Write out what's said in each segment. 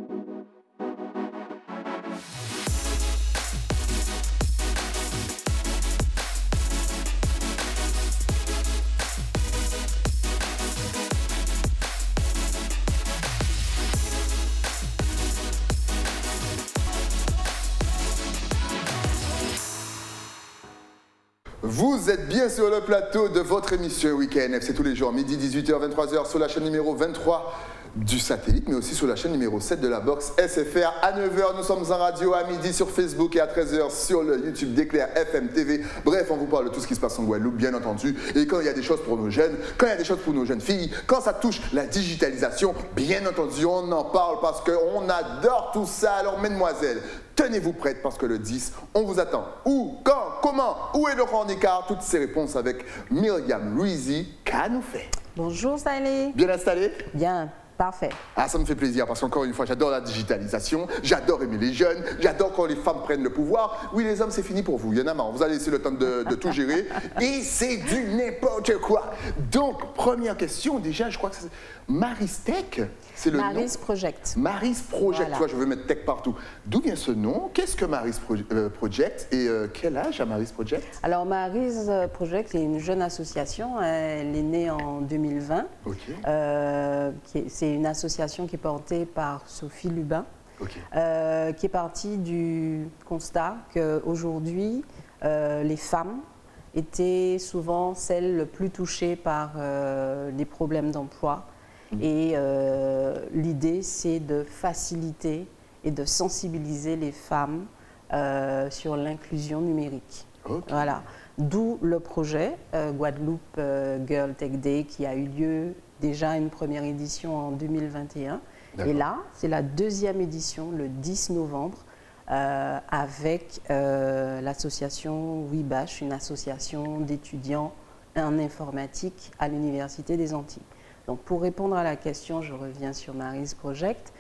Vous êtes bien sur le plateau de votre émission Week-end FC tous les jours, midi 18h, 23h sur la chaîne numéro 23 du satellite, mais aussi sur la chaîne numéro 7 de la box SFR. À 9h, nous sommes en radio, à midi sur Facebook et à 13h sur le YouTube d'Éclair FM TV. Bref, on vous parle de tout ce qui se passe en Guadeloupe, bien entendu. Et quand il y a des choses pour nos jeunes, quand il y a des choses pour nos jeunes filles, quand ça touche la digitalisation, bien entendu, on en parle parce qu'on adore tout ça. Alors, mesdemoiselles, tenez-vous prêtes parce que le 10, on vous attend. Où, quand, comment, où est le grand écart? Toutes ces réponses avec Myriam Louisi. Qu'a nous fait? Bonjour Sally. Bien installé? Bien, parfait. Ah, ça me fait plaisir parce qu'encore une fois, j'adore la digitalisation, j'adore aimer les jeunes, j'adore quand les femmes prennent le pouvoir. Oui, les hommes, c'est fini pour vous. Il y en a marre. Vous allez laisser le temps de tout gérer et c'est du n'importe quoi. Donc, première question, déjà, je crois que c'est Maristech, c'est le nom. Maris Project. Maris Project, Voilà. tu vois, je veux mettre tech partout. D'où vient ce nom? Qu'est-ce que Maris Project et quel âge a Maris Project? Alors Maris Project est une jeune association, elle est née en 2020. Ok. C'est une association qui est portée par Sophie Lubin, Ok. qui est partie du constat qu'aujourd'hui, les femmes étaient souvent celles les plus touchées par les problèmes d'emploi. Et l'idée, c'est de faciliter et de sensibiliser les femmes sur l'inclusion numérique. Ok. Voilà. D'où le projet Guadeloupe Girl Tech Day qui a eu lieu déjà une première édition en 2021. Et là, c'est la deuxième édition, le 10 novembre, avec l'association WeBash, une association d'étudiants en informatique à l'Université des Antilles. Donc, pour répondre à la question, je reviens sur Maris Project.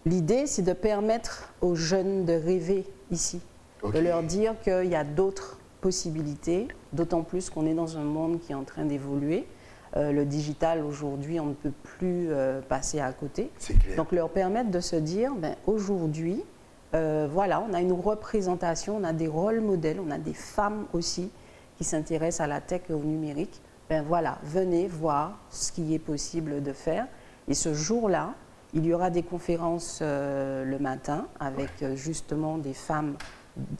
L'idée, c'est de permettre aux jeunes de rêver ici, de leur dire qu'il y a d'autres possibilités, d'autant plus qu'on est dans un monde qui est en train d'évoluer. Le digital, aujourd'hui, on ne peut plus passer à côté. C'est clair. Donc, leur permettre de se dire, ben, aujourd'hui, voilà, on a une représentation, on a des rôles modèles, on a des femmes aussi qui s'intéressent à la tech et au numérique. Ben voilà, venez voir ce qui est possible de faire. Et ce jour-là, il y aura des conférences le matin avec justement des femmes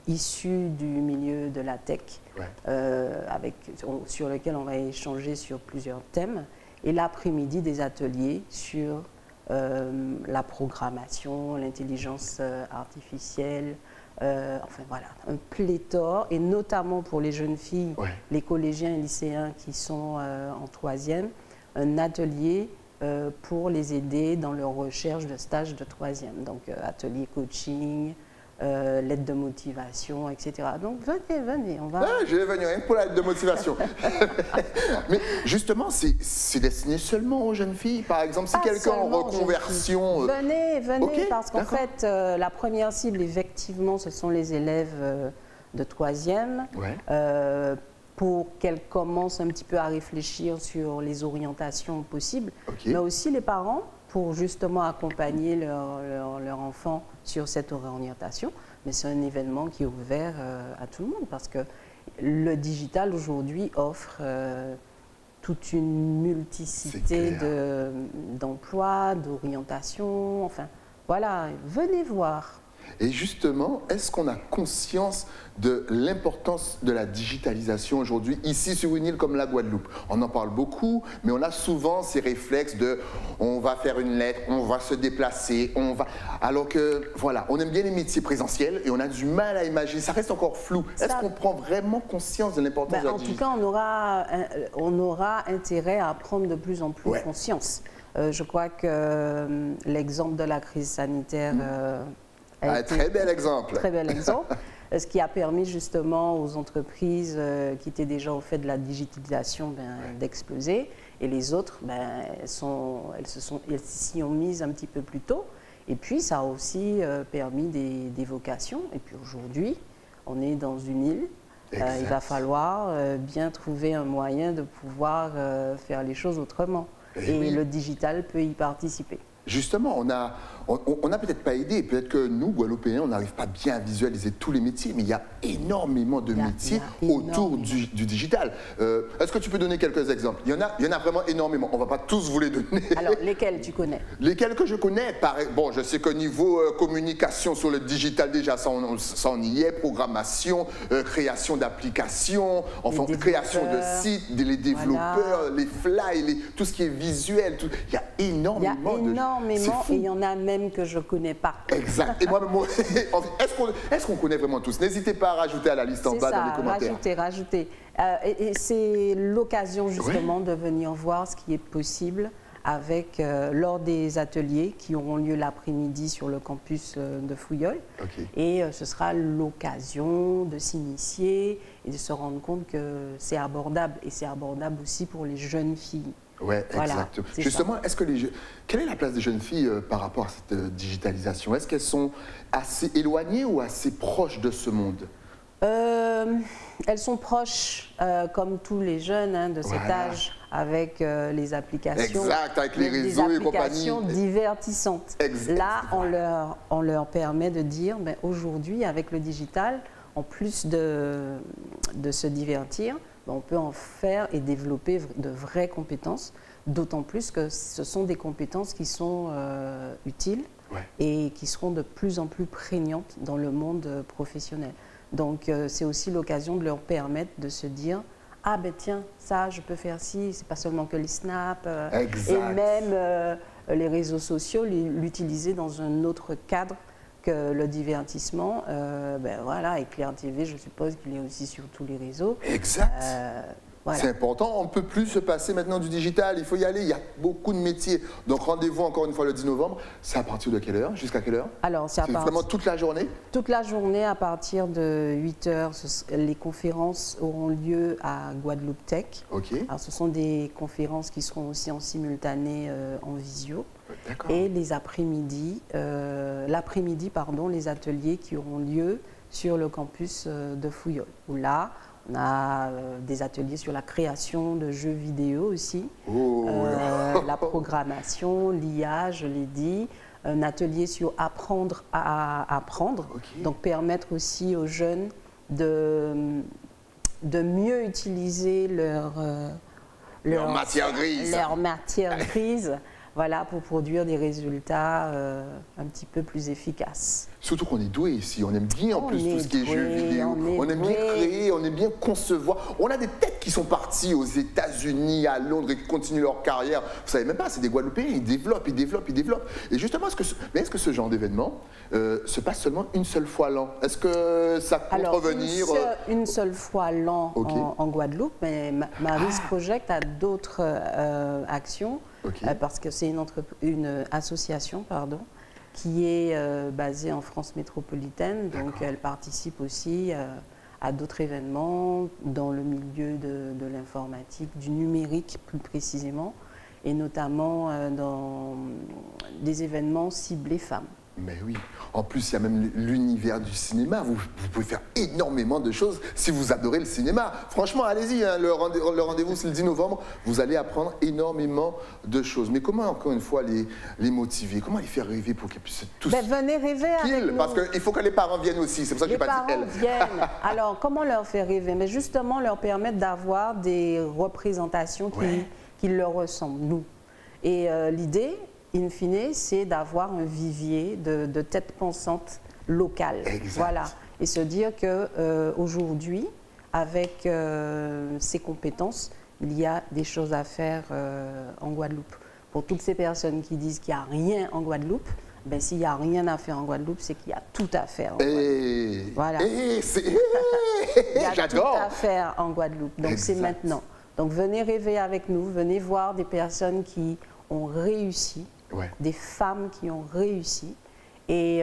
issues du milieu de la tech, sur lesquelles on va échanger sur plusieurs thèmes. Et l'après-midi, des ateliers sur la programmation, l'intelligence artificielle, enfin voilà, un pléthore, et notamment pour les jeunes filles, les collégiens et lycéens qui sont en troisième, un atelier pour les aider dans leur recherche de stage de troisième. Donc atelier coaching, l'aide de motivation, etc. Donc venez, on va... Ah, je vais venir rien pour l'aide de motivation. Mais justement, c'est destiné seulement aux jeunes filles. Par exemple, si quelqu'un en reconversion... Venez, Okay, parce qu'en fait, la première cible, effectivement, ce sont les élèves de troisième, pour qu'elles commencent un petit peu à réfléchir sur les orientations possibles, mais aussi les parents, pour justement accompagner leur enfant sur cette orientation. Mais c'est un événement qui est ouvert à tout le monde parce que le digital aujourd'hui offre toute une multiplicité d'emplois, d'orientations. Enfin, voilà, venez voir. Et justement, est-ce qu'on a conscience de l'importance de la digitalisation aujourd'hui, ici sur une île comme la Guadeloupe? On en parle beaucoup, mais on a souvent ces réflexes de on va faire une lettre, on va se déplacer, on va... Alors que, voilà, on aime bien les métiers présentiels et on a du mal à imaginer, ça reste encore flou. Est-ce qu'on prend vraiment conscience de l'importance de la digitalisation? En tout cas, on aura intérêt à prendre de plus en plus conscience. Je crois que l'exemple de la crise sanitaire... très bel exemple. Très bel exemple. Ce qui a permis justement aux entreprises qui étaient déjà au fait de la digitalisation d'exploser. Et les autres, elles s'y ont mises un petit peu plus tôt. Et puis, ça a aussi permis des vocations. Et puis aujourd'hui, on est dans une île. Il va falloir bien trouver un moyen de pouvoir faire les choses autrement. Et le digital peut y participer. justement, on n'a peut-être pas aidé, peut-être que nous, Guadeloupéens, on n'arrive pas bien à visualiser tous les métiers, mais il y a énormément de métiers autour du digital. Est-ce que tu peux donner quelques exemples? Il y en a vraiment énormément, on ne va pas tous vous les donner. Alors, lesquels tu connais? Lesquels que je connais? Bon, je sais qu'au niveau communication sur le digital, déjà, ça on y est, programmation, création d'applications, enfin, création de sites, les développeurs, les fly, tout ce qui est visuel, il y a énormément et il y en a même que je ne connais pas. Exact. Et moi-même, est-ce qu'on connaît vraiment tous? N'hésitez pas à rajouter à la liste en bas dans les commentaires. Rajouter. Et c'est l'occasion justement de venir voir ce qui est possible avec, lors des ateliers qui auront lieu l'après-midi sur le campus de Fouillol. Et ce sera l'occasion de s'initier et de se rendre compte que c'est abordable. Et c'est abordable aussi pour les jeunes filles. Oui, exactement. Justement, quelle est la place des jeunes filles par rapport à cette digitalisation? Est-ce qu'elles sont assez éloignées ou assez proches de ce monde? Elles sont proches, comme tous les jeunes de cet âge, avec les applications. Exact, avec les réseaux et compagnie. Des applications divertissantes. Là, on leur permet de dire, aujourd'hui, avec le digital, en plus de se divertir, on peut en faire et développer de vraies compétences, d'autant plus que ce sont des compétences qui sont utiles et qui seront de plus en plus prégnantes dans le monde professionnel. Donc, c'est aussi l'occasion de leur permettre de se dire « Ah ben tiens, ça, je peux faire ci, c'est pas seulement que les snaps, et même les réseaux sociaux, l'utiliser dans un autre cadre que le divertissement. Voilà, et Claire TV, je suppose qu'il est aussi sur tous les réseaux. Exact. Voilà. C'est important, on ne peut plus se passer maintenant du digital, il faut y aller, il y a beaucoup de métiers. Donc rendez-vous encore une fois le 10 novembre, c'est à partir de quelle heure? Jusqu'à quelle heure? Alors c'est vraiment toute la journée? Toute la journée à partir de 8 heures, les conférences auront lieu à Guadeloupe Tech. Alors ce sont des conférences qui seront aussi en simultané en visio. Et les après-midi, les ateliers qui auront lieu sur le campus de Fouillol, où là, on a des ateliers sur la création de jeux vidéo aussi, la programmation, l'IA, je l'ai dit, un atelier sur apprendre à apprendre, donc permettre aussi aux jeunes de mieux utiliser leur matière grise. Voilà, pour produire des résultats un petit peu plus efficaces. Surtout qu'on est doué ici, on aime bien en plus tout ce qui est jeux vidéo, on aime bien créer, on aime bien concevoir. On a des têtes qui sont parties aux États-Unis, à Londres et qui continuent leur carrière. Vous savez même pas, c'est des Guadeloupéens, ils développent. Et justement, est-ce que ce genre d'événement se passe seulement une seule fois l'an? Est-ce que ça compte revenir une seule fois l'an en Guadeloupe, mais Mary's Project a d'autres actions. Parce que c'est une association qui est basée en France métropolitaine, donc elle participe aussi à d'autres événements dans le milieu de l'informatique, du numérique plus précisément, et notamment dans des événements ciblés femmes. Mais oui, en plus il y a même l'univers du cinéma, vous pouvez faire énormément de choses si vous adorez le cinéma. Franchement, allez-y, le rendez-vous c'est le 10 novembre, vous allez apprendre énormément de choses. Mais comment encore une fois les motiver, comment les faire rêver pour qu'ils puissent tous... venez rêver avec nous. Parce qu'il faut que les parents viennent aussi, c'est pour ça que j'ai pas dit elle. Les parents viennent, alors comment leur faire rêver? Mais justement leur permettre d'avoir des représentations qui leur ressemblent, nous. Et l'idée, in fine, c'est d'avoir un vivier de têtes pensantes locales. Voilà. Et se dire qu'aujourd'hui, avec ces compétences, il y a des choses à faire en Guadeloupe. Pour toutes ces personnes qui disent qu'il n'y a rien en Guadeloupe, s'il n'y a rien à faire en Guadeloupe, c'est qu'il y a tout à faire en Guadeloupe. Voilà. Il y a tout à faire en Guadeloupe. Donc c'est maintenant. Donc venez rêver avec nous, venez voir des personnes qui ont réussi, des femmes qui ont réussi. Et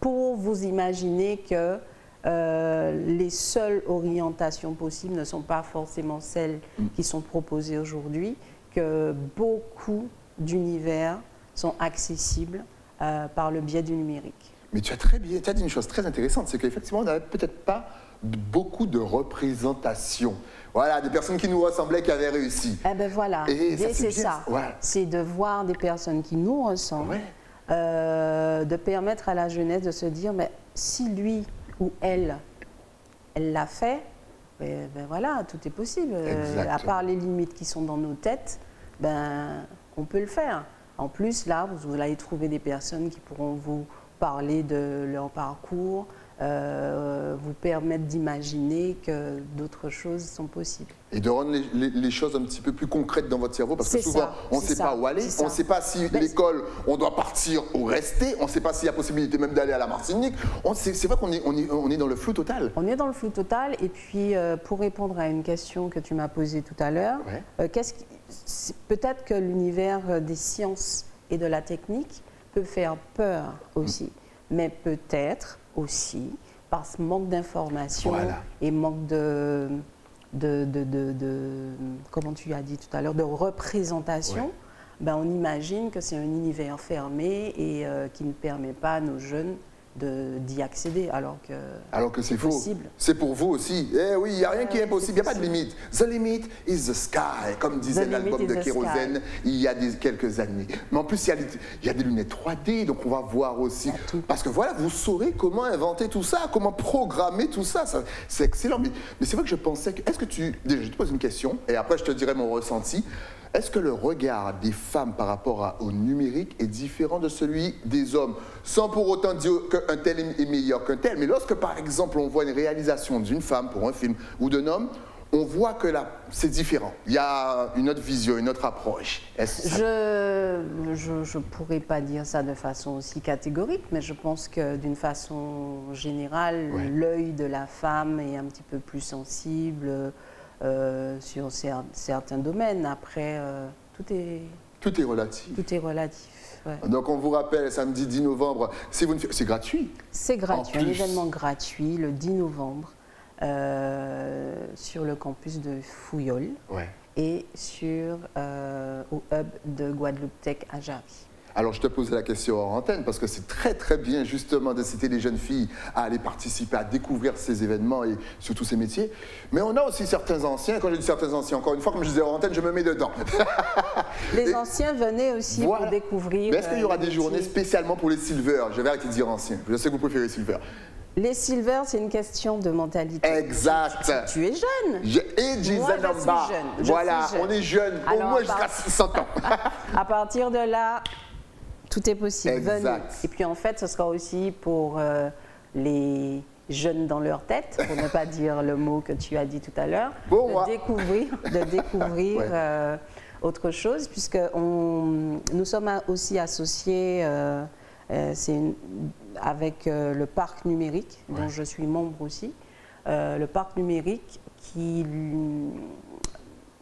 pour vous imaginer que les seules orientations possibles ne sont pas forcément celles qui sont proposées aujourd'hui, que beaucoup d'univers sont accessibles par le biais du numérique. Mais tu as dit une chose très intéressante, c'est qu'effectivement, on n'avait peut-être pas beaucoup de représentation. Voilà, des personnes qui nous ressemblaient, qui avaient réussi. Eh bien voilà, l'idée c'est ça, voilà. C'est de voir des personnes qui nous ressemblent, de permettre à la jeunesse de se dire, mais si lui ou elle l'a fait, ben voilà, tout est possible. À part les limites qui sont dans nos têtes, ben, on peut le faire. En plus, là, vous allez trouver des personnes qui pourront vous parler de leur parcours, vous permettre d'imaginer que d'autres choses sont possibles. Et de rendre les choses un petit peu plus concrètes dans votre cerveau, parce que souvent, on ne sait pas où aller, on ne sait pas si l'école, on doit partir ou rester, on ne sait pas s'il y a possibilité même d'aller à la Martinique. C'est vrai qu'on est dans le flou total. On est dans le flou total, et puis pour répondre à une question que tu m'as posée tout à l'heure, peut-être que l'univers des sciences et de la technique peut faire peur aussi, mais peut-être aussi par ce manque d'informations et manque de comment tu as dit tout à l'heure, de représentation, ben on imagine que c'est un univers fermé et qui ne permet pas à nos jeunes d'y accéder, alors que c'est faux. C'est pour vous aussi. Eh oui, il n'y a rien qui est impossible, il n'y a pas de limite. The limit is the sky, comme disait l'album de Kérosène il y a quelques années. Mais en plus, il y a des lunettes 3D, donc on va voir aussi. Parce que voilà, vous saurez comment inventer tout ça, comment programmer tout ça. C'est excellent. Mais c'est vrai que je pensais que... Déjà, je te pose une question, et après je te dirai mon ressenti. Est-ce que le regard des femmes par rapport au numérique est différent de celui des hommes? Sans pour autant dire qu'un tel est meilleur qu'un tel, mais lorsque par exemple on voit une réalisation d'une femme pour un film ou d'un homme, on voit que là, c'est différent. Il y a une autre vision, une autre approche. Je ne pourrais pas dire ça de façon aussi catégorique, mais je pense que d'une façon générale, l'œil de la femme est un petit peu plus sensible sur certains domaines. Après, tout est relatif. Tout est relatif. Donc on vous rappelle, samedi 10 novembre, c'est gratuit. C'est gratuit, un événement gratuit le 10 novembre sur le campus de Fouillol et au hub de Guadeloupe Tech à Jarry. Alors, je te posais la question hors antenne parce que c'est très, très bien justement d'inciter les jeunes filles à aller participer, à découvrir ces événements et surtout ces métiers. Mais on a aussi certains anciens, quand je dis certains anciens, encore une fois, comme je disais hors antenne, je me mets dedans. Les anciens venaient aussi pour découvrir. Mais est-ce qu'il y aura des journées spécialement pour les silver? Je vais arrêter de dire anciens. Je sais que vous préférez silver. Les silver, c'est une question de mentalité. Exact. Tu es jeune. Et Gisèle Namba. Voilà, on est jeune, au moins jusqu'à 100 ans. À partir de là, tout est possible. Venez. Et puis en fait, ce sera aussi pour les jeunes dans leur tête, pour ne pas dire le mot que tu as dit tout à l'heure, de découvrir autre chose, puisque nous sommes aussi associés avec le parc numérique, dont je suis membre aussi. Le parc numérique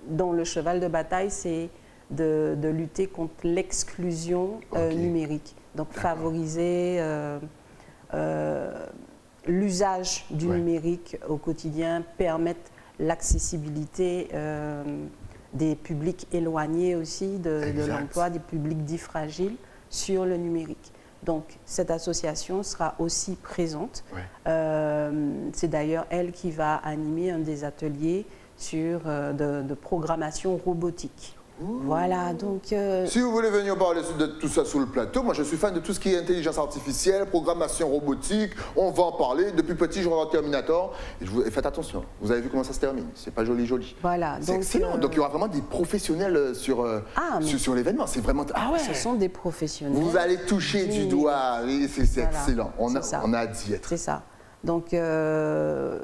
dont le cheval de bataille, c'est de lutter contre l'exclusion numérique. Donc favoriser l'usage du numérique au quotidien, permettre l'accessibilité des publics éloignés aussi de l'emploi, des publics dits fragiles sur le numérique. Donc cette association sera aussi présente. C'est d'ailleurs elle qui va animer un des ateliers de programmation robotique. Voilà, donc... Si vous voulez venir parler de tout ça sur le plateau, moi je suis fan de tout ce qui est intelligence artificielle, programmation robotique, on va en parler. Depuis petit, je regarde Terminator. Et faites attention, vous avez vu comment ça se termine, c'est pas joli. Voilà. C'est excellent, donc il y aura vraiment des professionnels sur l'événement, c'est vraiment... Ce sont des professionnels. Vous allez toucher du doigt, c'est excellent, on a hâte d'y être. C'est ça. Donc le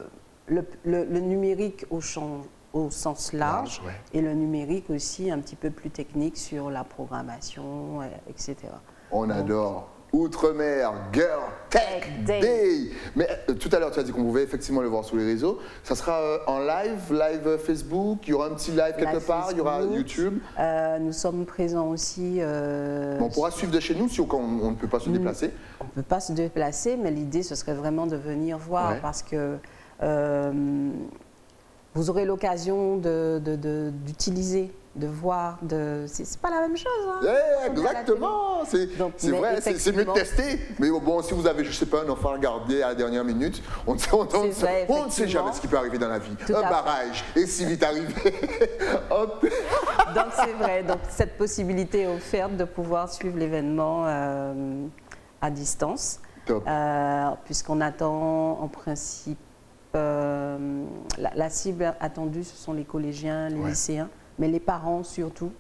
numérique au sens large et le numérique aussi un petit peu plus technique sur la programmation, etc. On adore. Outre-mer, Girl Tech Day. Mais tout à l'heure, tu as dit qu'on pouvait effectivement le voir sur les réseaux. Ça sera en live Facebook, il y aura un petit live quelque part, il y aura YouTube. Nous sommes présents aussi... on pourra suivre de chez nous si on ne peut pas se déplacer. On ne peut pas se déplacer, mais l'idée, ce serait vraiment de venir voir parce que... vous aurez l'occasion d'utiliser voir, c'est pas la même chose. Hein, exactement, c'est vrai, c'est mieux de tester. Mais bon, si vous avez, je sais pas, un enfant à regarder à la dernière minute, on ne sait jamais ce qui peut arriver dans la vie. Un barrage, et si vite arrivé. Donc c'est vrai, donc cette possibilité est offerte de pouvoir suivre l'événement à distance, puisqu'on attend en principe, la cible attendue, ce sont les collégiens, les lycéens, mais les parents surtout,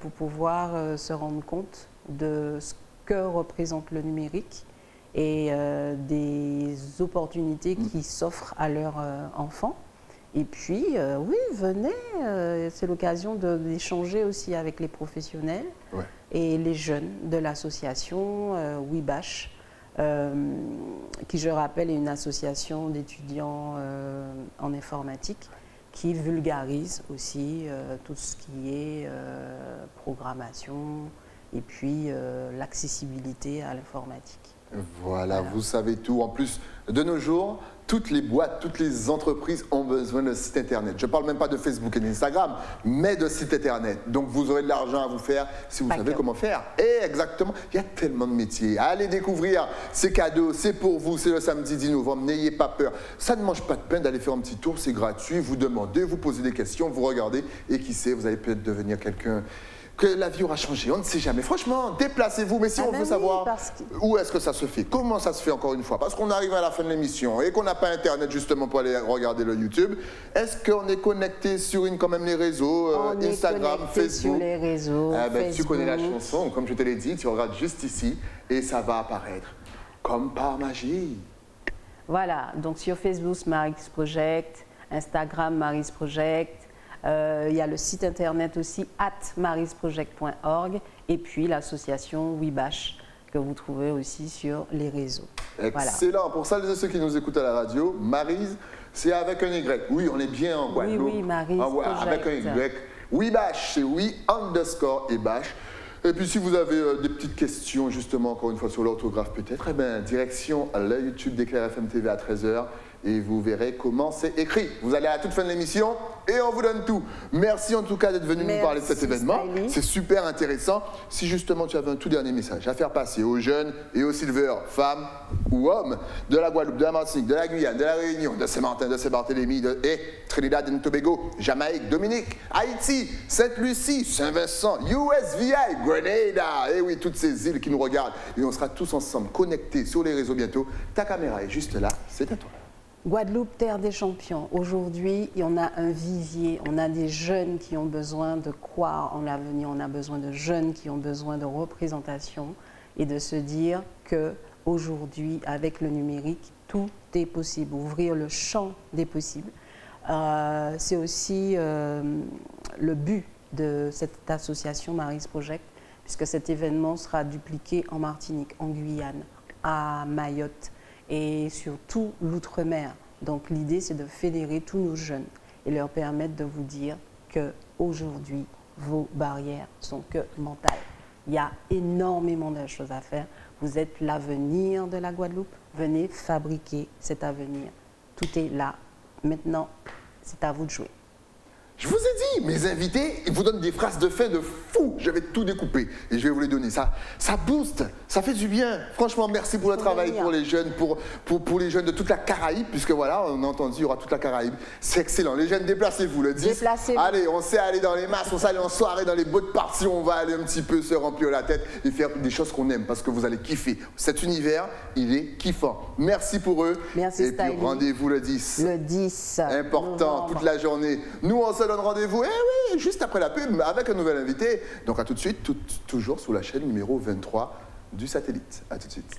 pour pouvoir se rendre compte de ce que représente le numérique et des opportunités qui s'offrent à leurs enfants. Et puis, oui, venez, c'est l'occasion d'échanger aussi avec les professionnels et les jeunes de l'association WeBash, qui, je rappelle, est une association d'étudiants en informatique qui vulgarise aussi tout ce qui est programmation et puis l'accessibilité à l'informatique. Voilà, vous savez tout. En plus, de nos jours, toutes les boîtes, toutes les entreprises ont besoin de sites Internet. Je ne parle même pas de Facebook et d'Instagram, mais de sites Internet. Donc, vous aurez de l'argent à vous faire si vous savez comment faire. Et exactement, il y a tellement de métiers. Allez découvrir ces cadeaux, c'est pour vous, c'est le samedi 10 novembre, n'ayez pas peur. Ça ne mange pas de pain d'aller faire un petit tour, c'est gratuit. Vous demandez, vous posez des questions, vous regardez, et qui sait, vous allez peut-être devenir quelqu'un que la vie aura changé, on ne sait jamais. Franchement, déplacez-vous, mais si on veut savoir où est-ce que ça se fait, comment ça se fait encore une fois, parce qu'on arrive à la fin de l'émission et qu'on n'a pas Internet justement pour aller regarder le YouTube, est-ce qu'on est connecté sur quand même les réseaux, Instagram, Facebook? Sur les réseaux, Facebook. Tu connais la chanson, comme je te l'ai dit, tu regardes juste ici et ça va apparaître comme par magie. Voilà, donc sur Facebook, Maris Project, Instagram, Maris Project. Il y a le site internet aussi @marisproject.org et puis l'association WeBash que vous trouvez aussi sur les réseaux. Excellent. Voilà. Pour celles et ceux qui nous écoutent à la radio, Maryse, c'est avec un Y. Oui, on est bien en Guadeloupe. Oui, Maryse avec un Y. WeBash, c'est _et-bash. Et puis si vous avez des petites questions justement, encore une fois, sur l'orthographe peut-être, eh bien, direction le YouTube d'Éclair FM TV à 13h. Et vous verrez comment c'est écrit. Vous allez à la toute fin de l'émission et on vous donne tout. Merci en tout cas d'être venu nous parler de cet événement. C'est super intéressant. Si justement tu avais un tout dernier message à faire passer aux jeunes et aux silvers, femmes ou hommes, de la Guadeloupe, de la Martinique, de la Guyane, de la Réunion, de Saint-Martin, de Saint-Barthélemy, et Trinidad et Tobago, Jamaïque, Dominique, Haïti, Sainte-Lucie, Saint-Vincent, USVI, Grenada, et oui, toutes ces îles qui nous regardent. Et on sera tous ensemble connectés sur les réseaux bientôt. Ta caméra est juste là, c'est à toi. Guadeloupe, terre des champions. Aujourd'hui, on a un vivier, on a des jeunes qui ont besoin de croire en l'avenir, on a besoin de jeunes qui ont besoin de représentation et de se dire qu'aujourd'hui, avec le numérique, tout est possible. Ouvrir le champ des possibles. C'est aussi le but de cette association Maris Project, puisque cet événement sera dupliqué en Martinique, en Guyane, à Mayotte, et surtout l'outre-mer. Donc l'idée, c'est de fédérer tous nos jeunes et leur permettre de vous dire qu'aujourd'hui, vos barrières sont que mentales. Il y a énormément de choses à faire. Vous êtes l'avenir de la Guadeloupe. Venez fabriquer cet avenir. Tout est là. Maintenant, c'est à vous de jouer. Je vous ai dit, mes invités, ils vous donnent des phrases de fin de fou. Je vais tout découper et je vais vous les donner. Ça booste, ça fait du bien. Franchement, merci pour le travail pour les jeunes, pour les jeunes de toute la Caraïbe, puisque voilà, on a entendu, il y aura toute la Caraïbe. C'est excellent. Les jeunes, déplacez-vous le 10. Déplacez-vous. Allez, on sait aller dans les masses, on sait aller en soirée, dans les boîtes parties, on va aller un petit peu se remplir la tête et faire des choses qu'on aime parce que vous allez kiffer. Cet univers, il est kiffant. Merci pour eux. Merci, et puis rendez-vous le 10. Le 10. Important, toute la journée. Nous, on se donne rendez-vous, oui, juste après la pub, avec un nouvel invité. Donc à tout de suite, toujours sur la chaîne numéro 23 du satellite. À tout de suite.